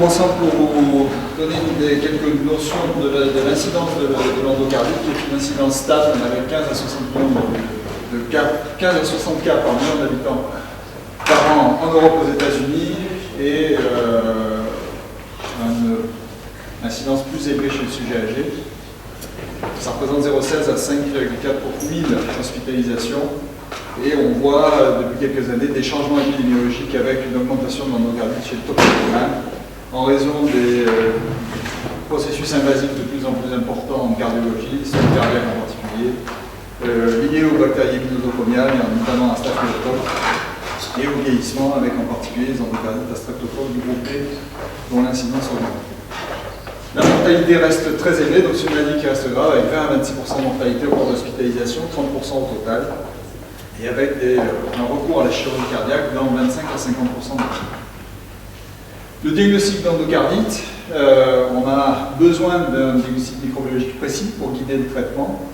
commençant pour vous donner quelques notions de l'incidence de l'endocardite, qui est une incidence stable avec 15 à 60 millions de cas, 15 à 60 cas par million d'habitants par an en Europe, aux États-Unis, et une incidence plus élevée chez le sujet âgé. Ça représente 0,16 à 5,4 pour 1000 hospitalisations. Et on voit depuis quelques années des changements épidémiologiques avec une augmentation de l'endocardite chez le toxicomane humain en raison des processus invasifs de plus en plus importants en cardiologie, système cardiaque en particulier, liés aux bactéries nosocomiales, notamment à staphylocoque, et au vieillissement avec en particulier les endocardites à streptocoque du groupe B dont l'incidence augmente. La mortalité reste très élevée, donc c'est une maladie qui reste grave, avec 20 à 26% de mortalité au cours de l'hospitalisation, 30% au total, et avec un recours à la chirurgie cardiaque dans 25 à 50% des cas. Le diagnostic d'endocardite, on a besoin d'un diagnostic microbiologique précis pour guider le traitement,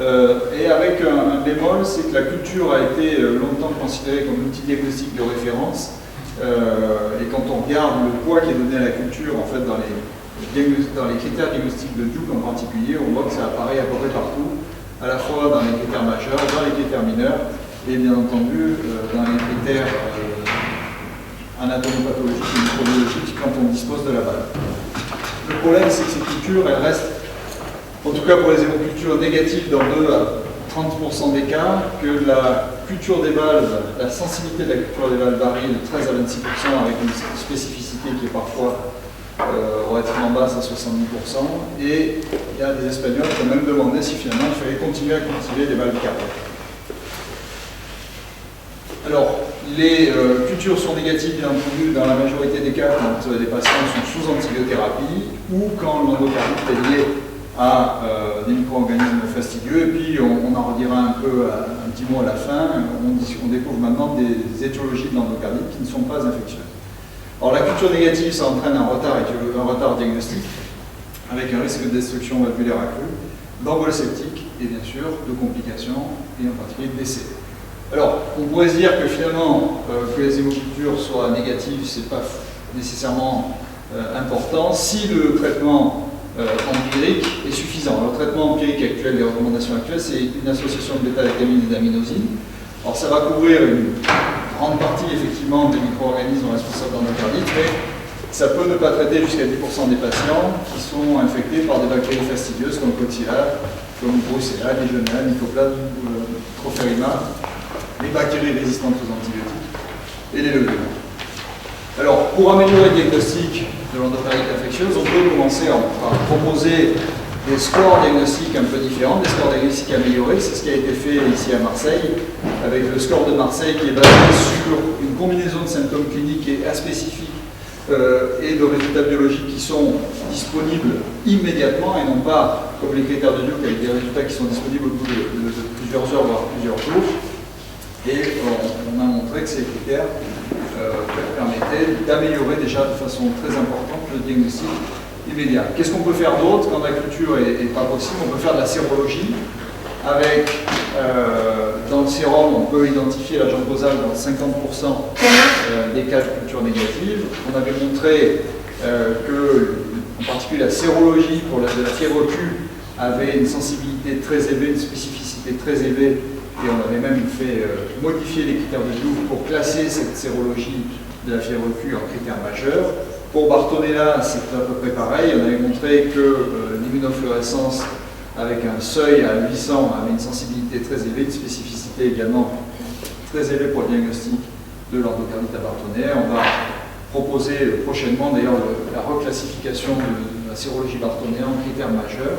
et avec un bémol, c'est que la culture a été longtemps considérée comme outil diagnostique de référence, et quand on regarde le poids qui est donné à la culture, en fait, dans les critères diagnostiques de Duke en particulier, on voit que ça apparaît à peu près partout, à la fois dans les critères majeurs, dans les critères mineurs, et bien entendu dans les critères anatomopathologiques et microbiologiques quand on dispose de la valve. Le problème, c'est que ces cultures, elles restent, en tout cas pour les hémocultures, négatives dans 2 à 30% des cas, que la culture des valves, la sensibilité de la culture des valves varie de 13 à 26% avec une spécificité qui est parfois relativement basse à 70%, et il y a des Espagnols qui ont même demandé si finalement il fallait continuer à cultiver des valves cardiaques. Alors, les cultures sont négatives, bien entendu, dans la majorité des cas quand les patients sont sous antibiothérapie ou quand l'endocardite est lié à des micro-organismes fastidieux. Et puis, on en redira un petit mot à la fin, on découvre maintenant des étiologies de l'endocardite qui ne sont pas infectieuses. Alors, la culture négative, ça entraîne un retard diagnostique, avec un risque de destruction valvulaire accru, d'embolie septique et bien sûr de complications, et en particulier de décès. Alors, on pourrait se dire que finalement, que les hémocultures soient négatives, ce n'est pas nécessairement important si le traitement empirique est suffisant. Le traitement empirique actuel, les recommandations actuelles, c'est une association de bêta-lactamine et d'aminosine. Alors, ça va couvrir une grande partie, effectivement, des micro-organismes responsables d'endocardite, mais ça peut ne pas traiter jusqu'à 10% des patients qui sont infectés par des bactéries fastidieuses comme Coxiella, comme Brucella, Legionella, Mycoplasma, Trophérima, les bactéries résistantes aux antibiotiques et les levures. Alors, pour améliorer le diagnostic de l'endocardite infectieuse, on peut commencer par proposer des scores diagnostiques un peu différents, des scores diagnostiques améliorés. C'est ce qui a été fait ici à Marseille, avec le score de Marseille qui est basé sur une combinaison de symptômes cliniques et aspécifiques et de résultats biologiques qui sont disponibles immédiatement et non pas comme les critères de Duke avec des résultats qui sont disponibles au bout de plusieurs heures, voire plusieurs jours. Et on a montré que ces critères permettaient d'améliorer déjà de façon très importante le diagnostic immédiat. Qu'est-ce qu'on peut faire d'autre quand la culture n'est pas possible? On peut faire de la sérologie. Avec, dans le sérum, on peut identifier l'agent causal dans 50% des cas de culture négative. On avait montré que, en particulier, la sérologie pour de la fièvre Q avait une sensibilité très élevée, une spécificité très élevée. Et on avait même fait modifier les critères de Duke pour classer cette sérologie de la fièvre Q en critère majeur. Pour Bartonella, c'est à peu près pareil. On avait montré que l'immunofluorescence avec un seuil à 800 avait une sensibilité très élevée, une spécificité également très élevée pour le diagnostic de l'endocardite à Bartonella. On va proposer prochainement d'ailleurs la reclassification de la sérologie Bartonella en critère majeur.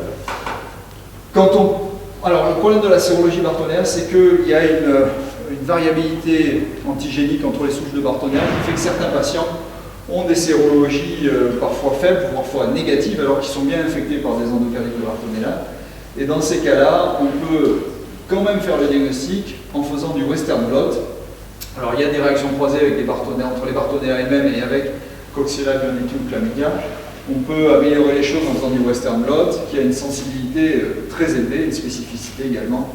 Alors, le problème de la sérologie Bartonella, c'est qu'il y a une variabilité antigénique entre les souches de Bartonella qui fait que certains patients ont des sérologies parfois faibles, parfois négatives, alors qu'ils sont bien infectés par des endocardites de Bartonella. Et dans ces cas-là, on peut quand même faire le diagnostic en faisant du Western blot. Alors, il y a des réactions croisées avec entre les Bartonella elles-mêmes et avec Coxiella, Burnetii ou Chlamydia. On peut améliorer les choses en faisant du Western blot, qui a une sensibilité très élevée, une spécificité également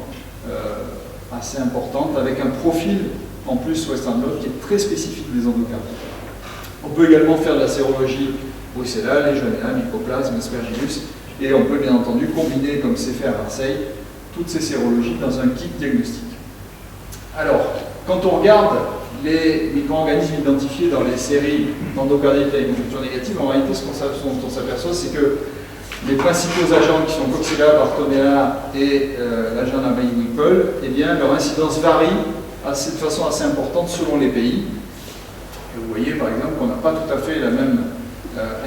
assez importante, avec un profil en plus Western blot qui est très spécifique des endocardites. On peut également faire de la sérologie Brucella, Legionella, Mycoplasme, Aspergillus, et on peut bien entendu combiner, comme c'est fait à Marseille, toutes ces sérologies dans un kit diagnostique. Alors, quand on regarde les micro-organismes identifiés dans les séries d'endocardite à hémoculture négative, en réalité, ce dont on s'aperçoit, c'est que les principaux agents qui sont Coxiella, Bartonella et l'agent Whipple, eh bien, leur incidence varie de façon assez importante selon les pays. Et vous voyez par exemple qu'on n'a pas tout à fait la même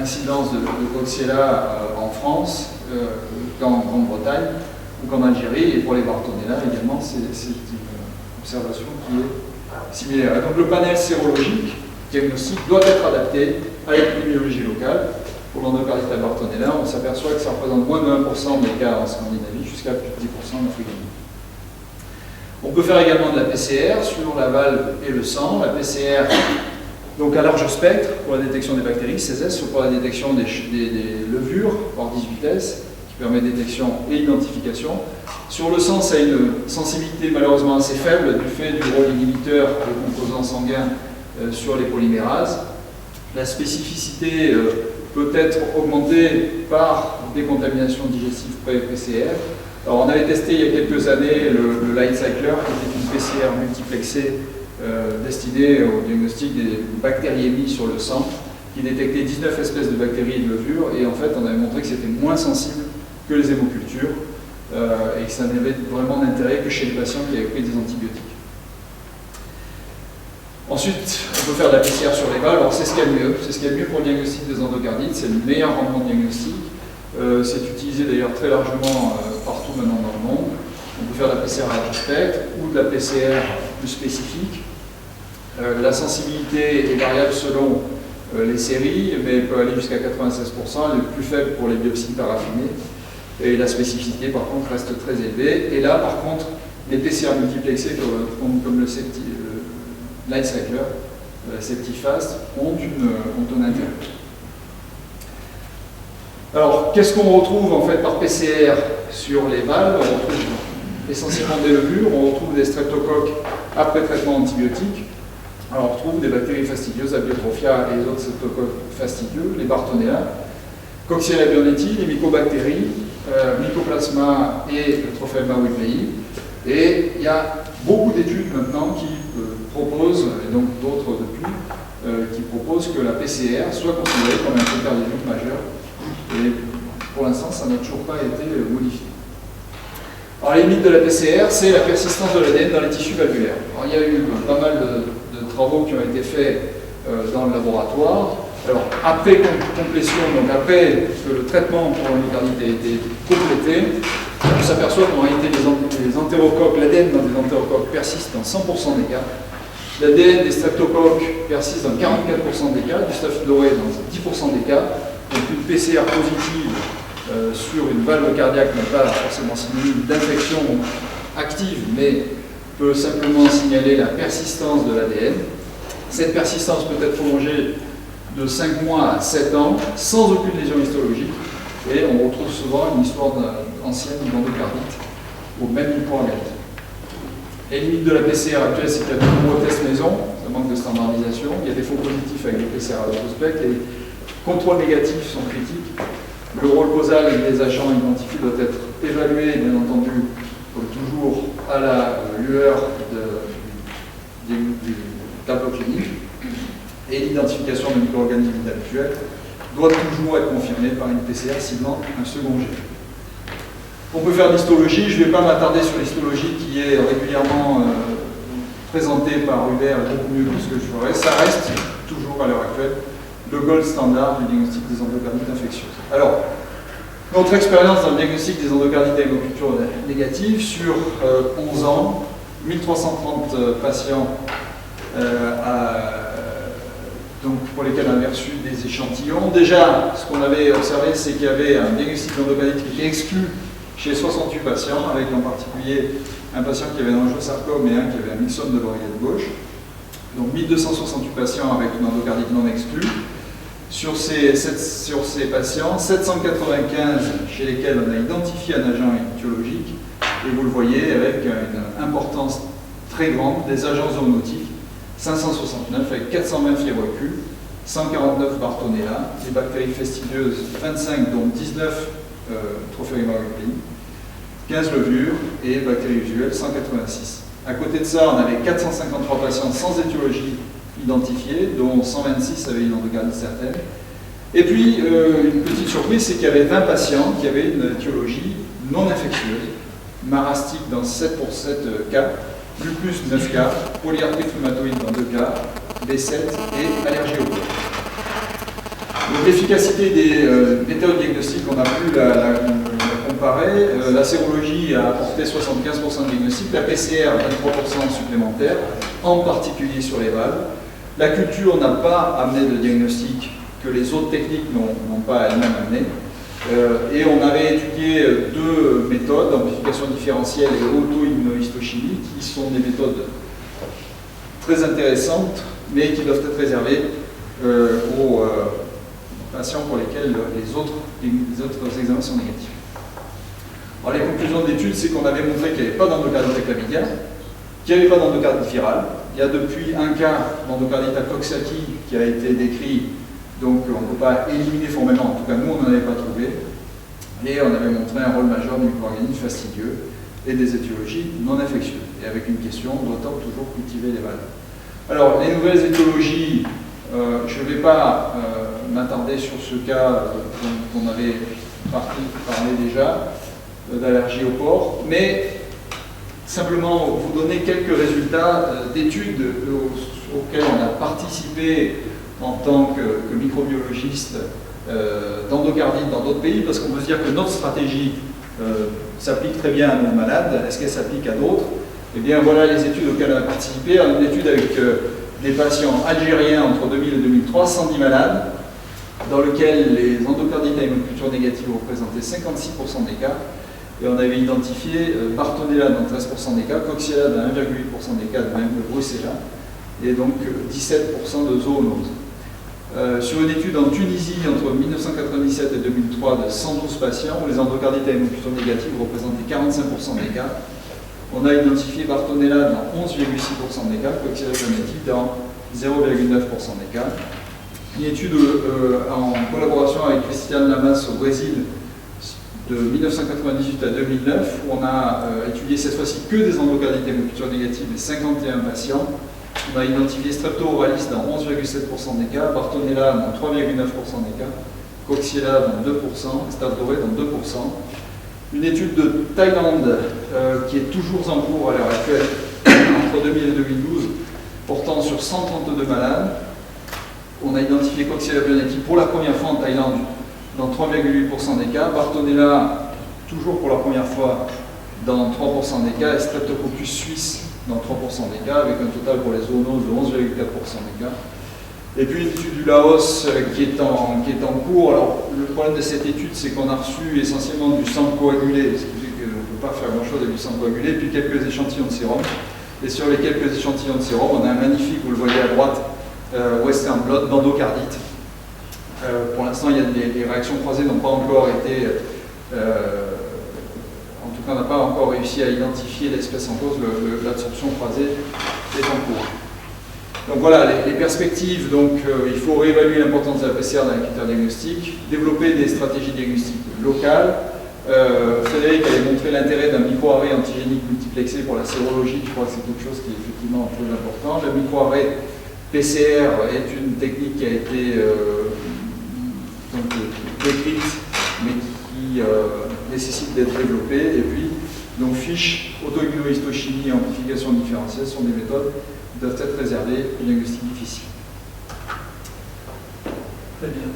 incidence de Coxiella en France qu'en Grande-Bretagne ou qu'en Algérie, et pour les Bartonella également, c'est une observation qui est similaire. Et donc le panel sérologique diagnostique doit être adapté à l'épidémiologie locale. Pour l'endocardite à Bartonella, on s'aperçoit que ça représente moins de 1% des cas en Scandinavie, jusqu'à plus de 10% en Afrique du Nord. On peut faire également de la PCR sur la valve et le sang. La PCR, donc à large spectre, pour la détection des bactéries, CSS, pour la détection des levures par 18S, qui permet détection et identification. Sur le sang, ça a une sensibilité malheureusement assez faible du fait du rôle inhibiteur des composants sanguins sur les polymérases. La spécificité peut être augmentée par des contaminations digestives pré-PCR. Alors, on avait testé il y a quelques années le Light Cycler, qui était une PCR multiplexée destinée au diagnostic des bactériémies sur le sang, qui détectait 19 espèces de bactéries et de levures, et en fait, on avait montré que c'était moins sensible que les hémocultures, et que ça n'avait vraiment d'intérêt que chez les patients qui avaient pris des antibiotiques. Ensuite, on peut faire de la PCR sur les valves. Alors, c'est ce qu'il y a de mieux. C'est ce qu'il y a de mieux pour le diagnostic des endocardites. C'est le meilleur rendement de diagnostic. C'est utilisé d'ailleurs très largement partout maintenant dans le monde. On peut faire de la PCR à large spectre ou de la PCR plus spécifique. La sensibilité est variable selon les séries, mais peut aller jusqu'à 96%. Elle est plus faible pour les biopsies paraffinées. Et la spécificité, par contre, reste très élevée. Et là, par contre, les PCR multiplexés, comme le Light Cycler, Septifast, ont un intérêt. Alors, qu'est-ce qu'on retrouve en fait par PCR sur les valves? On retrouve essentiellement des levures, on retrouve des streptocoques après traitement antibiotique. Alors, on retrouve des bactéries fastidieuses, Abiotrophia et les autres streptocoques fastidieux, les Bartonella, Coxiella burnetii, les mycobactéries, Mycoplasma et Trophelma whipleyi. Et il y a beaucoup d'études maintenant qui proposent, et donc d'autres depuis, qui proposent que la PCR soit considérée comme un critère d'étude majeur. Et pour l'instant, ça n'a toujours pas été modifié. Alors, les limites de la PCR, c'est la persistance de l'ADN dans les tissus valvulaires. Alors, il y a eu pas mal de travaux qui ont été faits dans le laboratoire. Alors, après complétion, donc après que le traitement pour l'endocardite a été complété, on s'aperçoit qu'en réalité, les entérocoques, l'ADN dans des entérocoques persiste dans 100% des cas. L'ADN des streptocoques persiste dans 44% des cas, du Staphylococcus aureus dans 10% des cas. Donc une PCR positive sur une valve cardiaque n'est pas forcément synonyme d'infection active, mais peut simplement signaler la persistance de l'ADN. Cette persistance peut être prolongée de 5 mois à 7 ans, sans aucune lésion histologique, et on retrouve souvent une histoire ancienne d'endocardite au même micro-organisme. Les limites de la PCR actuelle, c'est qu'il y a de nombreux tests maison, ça manque de standardisation, il y a des faux positifs avec les PCR à large spectre, les contrôles négatifs sont critiques, le rôle causal des agents identifiés doit être évalué, bien entendu, comme toujours, à la lueur du tableau clinique, et l'identification de micro-organismes inhabituels doit toujours être confirmée par une PCR ciblant un second gène. On peut faire de l'histologie, je ne vais pas m'attarder sur l'histologie qui est régulièrement présentée par Hubert beaucoup mieux que ce que je ferais. Ça reste toujours à l'heure actuelle le gold standard du diagnostic des endocardites infectieuses. Alors, notre expérience dans le diagnostic des endocardites à hémoculture négative sur 11 ans, 1330 patients donc pour lesquels on avait reçu des échantillons. Déjà, ce qu'on avait observé, c'est qu'il y avait un diagnostic d'endocardite qui était exclu chez 68 patients, avec en particulier un patient qui avait un angiosarcome et un qui avait un myxome de l'oreillette gauche. Donc 1268 patients avec une endocardite non exclue. Sur ces patients, 795 chez lesquels on a identifié un agent étiologique, et vous le voyez avec une importance très grande des agents zoonotiques, 569 avec 420 fièvres Q, 149 Bartonella, les bactéries fastidieuses 25, dont 19 Tropherium auriculi, 15 levures et bactéries usuelles 186. À côté de ça, on avait 453 patients sans étiologie identifiée, dont 126 avaient une endocardite certaine. Et puis, une petite surprise, c'est qu'il y avait 20 patients qui avaient une étiologie non infectieuse, marastique dans 7 pour 7 cas, lupus 9 cas, polyarthrite rhumatoïde dans 2 cas, B7 et allergie au corps. Donc l'efficacité des méthodes diagnostiques, on a pu la comparer. La sérologie a apporté 75% de diagnostic, la PCR 23% supplémentaire, en particulier sur les valves. La culture n'a pas amené de diagnostic que les autres techniques n'ont pas elles-mêmes amené. Et on avait étudié 2 méthodes, amplification différentielle et auto-immunohistochimie, qui sont des méthodes très intéressantes, mais qui doivent être réservées aux patients pour lesquels les autres examens sont négatifs. Alors, les conclusions de l'étude, c'est qu'on avait montré qu'il n'y avait pas d'endocardite chlamydia, qu'il n'y avait pas d'endocardite virale. Il y a depuis un cas d'endocardite à Coxsackie qui a été décrit, donc on ne peut pas éliminer formellement, en tout cas nous on n'en avait pas trouvé. Et on avait montré un rôle majeur du micro-organisme fastidieux et des étiologies non infectieuses. Et avec une question, doit-on toujours cultiver les valves? Alors, les nouvelles étiologies, je ne vais pas m'attarder sur ce cas dont on avait parlé déjà, d'allergie au porc, mais simplement vous donner quelques résultats d'études auxquelles on a participé en tant que microbiologiste d'endocardite dans d'autres pays, parce qu'on peut se dire que notre stratégie s'applique très bien à nos malades. Est-ce qu'elle s'applique à d'autres? Eh bien voilà les études auxquelles on a participé. Une étude avec des patients algériens entre 2000 et 2003, 110 malades, dans lequel les endocardites à hémoculture négative représentaient 56% des cas, et on avait identifié Bartonella dans 13% des cas, Coxiella dans 1,8% des cas, de même que Brucella, et donc 17% de zoonose. Sur une étude en Tunisie entre 1997 et 2003 de 112 patients, où les endocardites à hémoculture négative représentaient 45% des cas, on a identifié Bartonella dans 11,6% des cas, Coxiella clamati dans 0,9% des cas. Une étude en collaboration avec Christian Lamas au Brésil de 1998 à 2009, où on a étudié cette fois-ci que des endocardites à hémoculture négative et 51 patients. On a identifié Streptocoralis dans 11,7% des cas, Bartonella dans 3,9% des cas, Coxiella dans 2%, Staph doré dans 2%. Une étude de Thaïlande qui est toujours en cours à l'heure actuelle, entre 2000 et 2012, portant sur 132 malades. On a identifié Coxiella planative pour la première fois en Thaïlande dans 3,8% des cas, Bartonella toujours pour la première fois dans 3% des cas, et Streptococcus suisse dans 3% des cas, avec un total pour les zoonoses de 11,4% des cas. Et puis une étude du Laos qui est en cours. Alors, le problème de cette étude, c'est qu'on a reçu essentiellement du sang coagulé, ce qui fait qu'on ne peut pas faire grand-chose avec du sang coagulé, puis quelques échantillons de sérum. Et sur les quelques échantillons de sérum, on a un magnifique, vous le voyez à droite, Western blot d'endocardite. Pour l'instant, les réactions croisées n'ont pas encore été... en tout cas, on n'a pas encore réussi à identifier l'espèce en cause, l'absorption croisée est en cours. Donc voilà, les perspectives, donc il faut réévaluer l'importance de la PCR dans les critères diagnostiques, développer des stratégies diagnostiques locales. Frédéric avait montré l'intérêt d'un microarray antigénique multiplexé pour la sérologie, je crois que c'est quelque chose qui est effectivement très important. Le microarray PCR est une technique qui a été décrite, mais qui nécessite d'être développée. Et puis, donc FISH, auto-immunohistochimie et amplification différentielle sont des méthodes qui doivent être réservées au diagnostic difficile. Très bien.